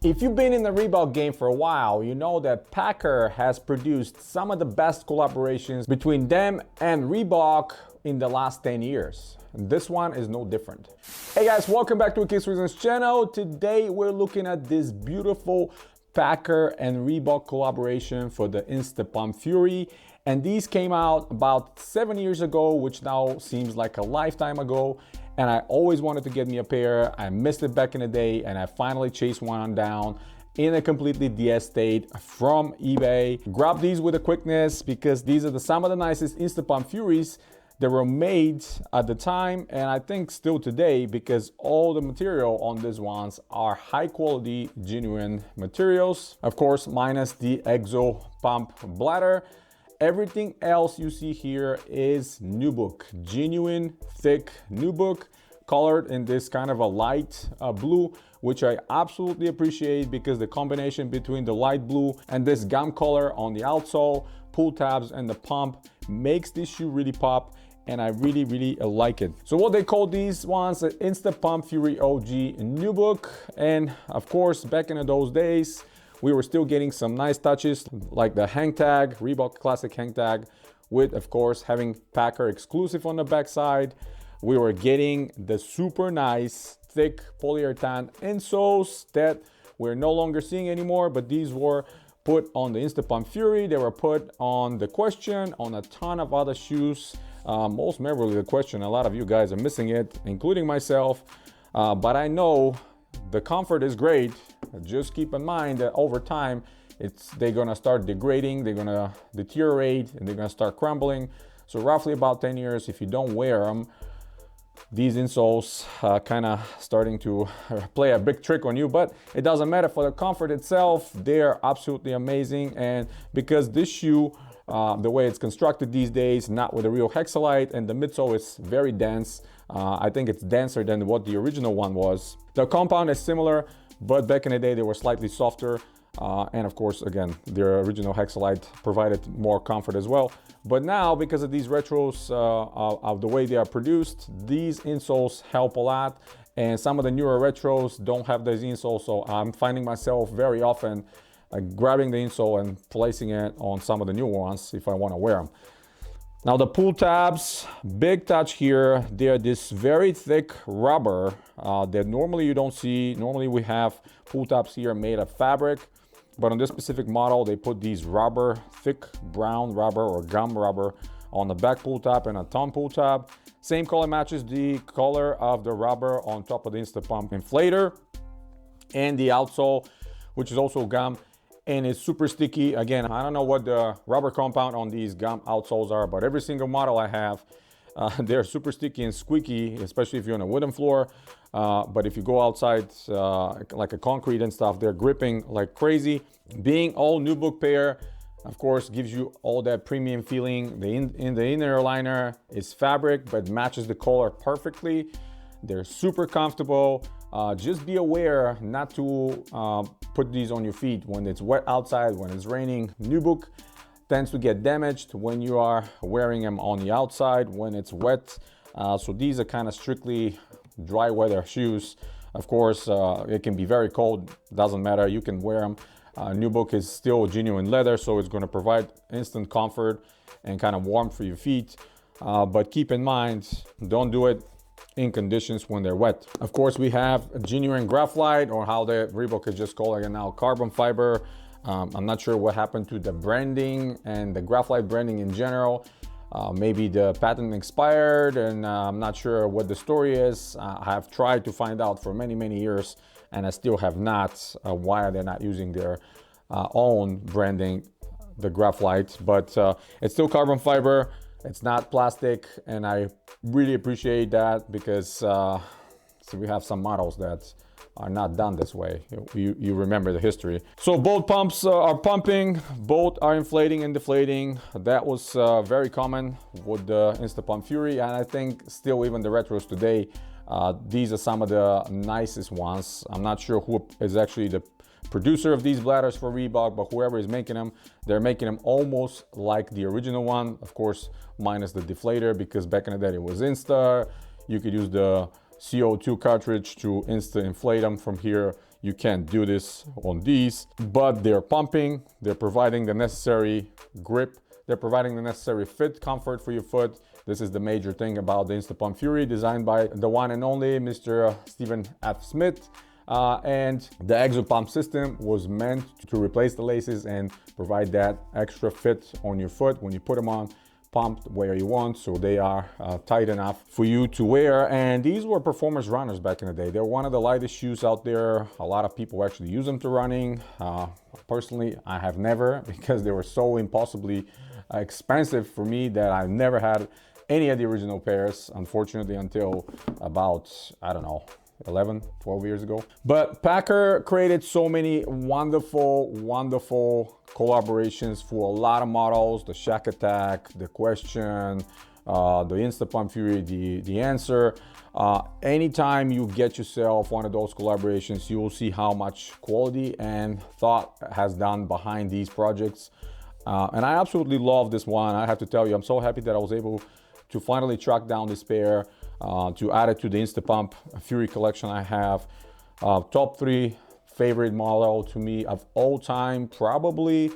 If you've been in the Reebok game for a while, you know that Packer has produced some of the best collaborations between them and Reebok in the last 10 years. And this one is no different. Hey guys, welcome back to Kicks Reasons channel. Today we're looking at this beautiful Packer and Reebok collaboration for the Instapump Fury. And these came out about 7 years ago, which now seems like a lifetime ago. And I always wanted to get me a pair. I missed it back in the day and I finally chased one down in a completely DS state from eBay. Grab these with a quickness because these are some of the nicest Instapump Furies that were made at the time, and I think still today, because all the material on these ones are high quality, genuine materials. Of course, minus the Exo Pump bladder. Everything else you see here is nubuck, genuine, thick nubuck, colored in this kind of a light blue, which I absolutely appreciate because the combination between the light blue and this gum color on the outsole, pull tabs, and the pump makes this shoe really pop, and I really like it. So what they call these ones, the Instapump Fury OG nubuck, and of course, back in those days, we were still getting some nice touches like the hang tag, Reebok Classic hang tag, with of course having Packer exclusive on the backside. We were getting the super nice thick polyurethane insoles that we're no longer seeing anymore, but these were put on the Instapump Fury. They were put on the Question, on a ton of other shoes. Most memorably the Question, a lot of you guys are missing it, including myself, but I know the comfort is great. Just keep in mind that over time, they're gonna start degrading, they're gonna deteriorate, and they're gonna start crumbling. So roughly about 10 years, if you don't wear them, these insoles kind of starting to play a big trick on you, but it doesn't matter. For the comfort itself, they're absolutely amazing. And because this shoe, the way it's constructed these days, not with a real hexalite, and the midsole is very dense. I think it's denser than what the original one was. The compound is similar, but back in the day they were slightly softer. And of course, again, their original hexalite provided more comfort as well. But now, because of these retros, of the way they are produced, these insoles help a lot. And some of the newer retros don't have these insoles, so I'm finding myself very often grabbing the insole and placing it on some of the newer ones if I want to wear them. Now the pull tabs, big touch here. They're this very thick rubber that normally you don't see. Normally we have pull tabs here made of fabric, but on this specific model, they put these rubber, thick brown rubber or gum rubber on the back pull tab and a thumb pull tab. Same color matches the color of the rubber on top of the Instapump inflator, and the outsole, which is also gum. And it's super sticky. Again, I don't know what the rubber compound on these gum outsoles are, but every single model I have, they're super sticky and squeaky, especially if you're on a wooden floor. But if you go outside, like a concrete and stuff, they're gripping like crazy. Being all nubuck pair, of course, gives you all that premium feeling. In the inner liner is fabric, but matches the color perfectly. They're super comfortable. Just be aware not to put these on your feet when it's wet outside, when it's raining. Nubuck tends to get damaged when you are wearing them on the outside when it's wet. So these are kind of strictly dry weather shoes. Of course, it can be very cold, doesn't matter, you can wear them. Nubuck is still genuine leather, so it's going to provide instant comfort and kind of warmth for your feet. But keep in mind, don't do it in conditions when they're wet. Of course, we have a genuine graphite, or how the Reebok is just calling it now, carbon fiber. I'm not sure what happened to the branding and the graphite branding in general. Maybe the patent expired, and I'm not sure what the story is. I have tried to find out for many years, and I still have not. Why they're not using their own branding, the graphite, but it's still carbon fiber. It's not plastic, and I really appreciate that because so we have some models that are not done this way. You remember the history. So both pumps are pumping, both are inflating and deflating. That was very common with the Instapump Fury, and I think still even the retros today, these are some of the nicest ones. I'm not sure who is actually the producer of these bladders for Reebok, but whoever is making them, they're making them almost like the original one, of course, minus the deflator, because back in the day it was Insta. You could use the CO2 cartridge to insta inflate them from here. You can't do this on these, but they're pumping, they're providing the necessary grip, they're providing the necessary fit, comfort for your foot. This is the major thing about the Instapump Fury, designed by the one and only Mr. Stephen F. Smith. And the ExoPump system was meant to replace the laces and provide that extra fit on your foot when you put them on, pumped where you want, so they are tight enough for you to wear. And these were performance runners back in the day. They're one of the lightest shoes out there. A lot of people actually use them to running. Personally, I have never, because they were so impossibly expensive for me that I've never had any of the original pairs, unfortunately, until about, I don't know, 11, 12 years ago. But Packer created so many wonderful collaborations for a lot of models: the Shack Attack, the Question, the Instapump Fury, the Answer. Anytime you get yourself one of those collaborations, you will see how much quality and thought has done behind these projects. And I absolutely love this one. I have to tell you, I'm so happy that I was able to finally track down this pair, to add it to the Instapump Fury collection I have. Top 3 favorite model to me of all time, probably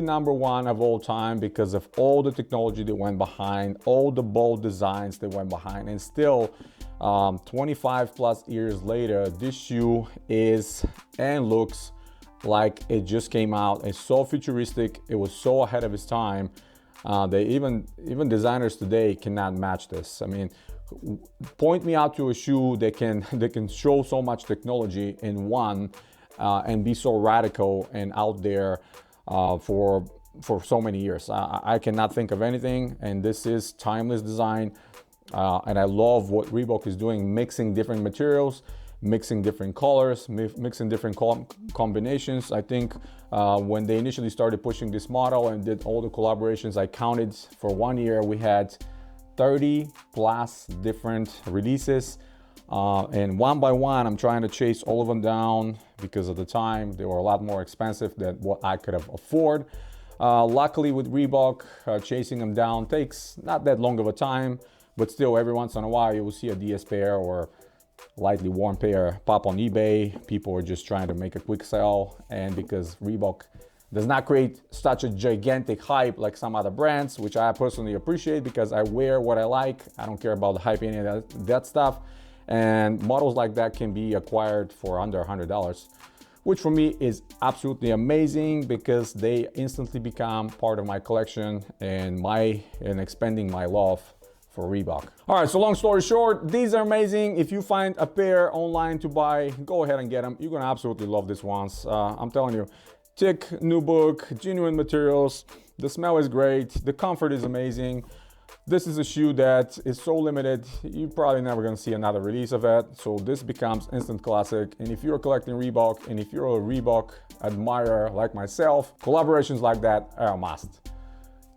number 1 of all time, because of all the technology that went behind, all the bold designs that went behind, and still 25 plus years later, this shoe is and looks like it just came out. It's so futuristic, it was so ahead of its time. They even designers today cannot match this. I mean, point me out to a shoe that can show so much technology in one, and be so radical and out there for so many years. I cannot think of anything, and this is timeless design. And I love what Reebok is doing, mixing different materials, mixing different colors, mixing different combinations. I think when they initially started pushing this model and did all the collaborations, I counted for 1 year, we had 30 plus different releases. And one by one, I'm trying to chase all of them down because of the time. They were a lot more expensive than what I could have afford. Luckily with Reebok, chasing them down takes not that long of a time, but still every once in a while you will see a DS pair or lightly worn pair pop on eBay. People are just trying to make a quick sell, and because Reebok does not create such a gigantic hype like some other brands, which I personally appreciate because I wear what I like. I don't care about the hype, any of that stuff. And models like that can be acquired for under $100, which for me is absolutely amazing because they instantly become part of my collection and expanding my love for Reebok. All right, so long story short, these are amazing. If you find a pair online to buy, go ahead and get them. You're gonna absolutely love these ones. I'm telling you, thick nubuck, genuine materials. The smell is great. The comfort is amazing. This is a shoe that is so limited, you're probably never gonna see another release of it. So this becomes instant classic. And if you're collecting Reebok, and if you're a Reebok admirer like myself, collaborations like that are a must.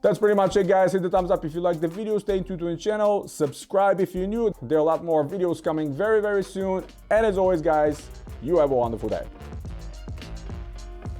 That's pretty much it, guys. Hit the thumbs up if you like the video, stay tuned to the channel, subscribe if you're new. There are a lot more videos coming very, very soon. And as always, guys, you have a wonderful day.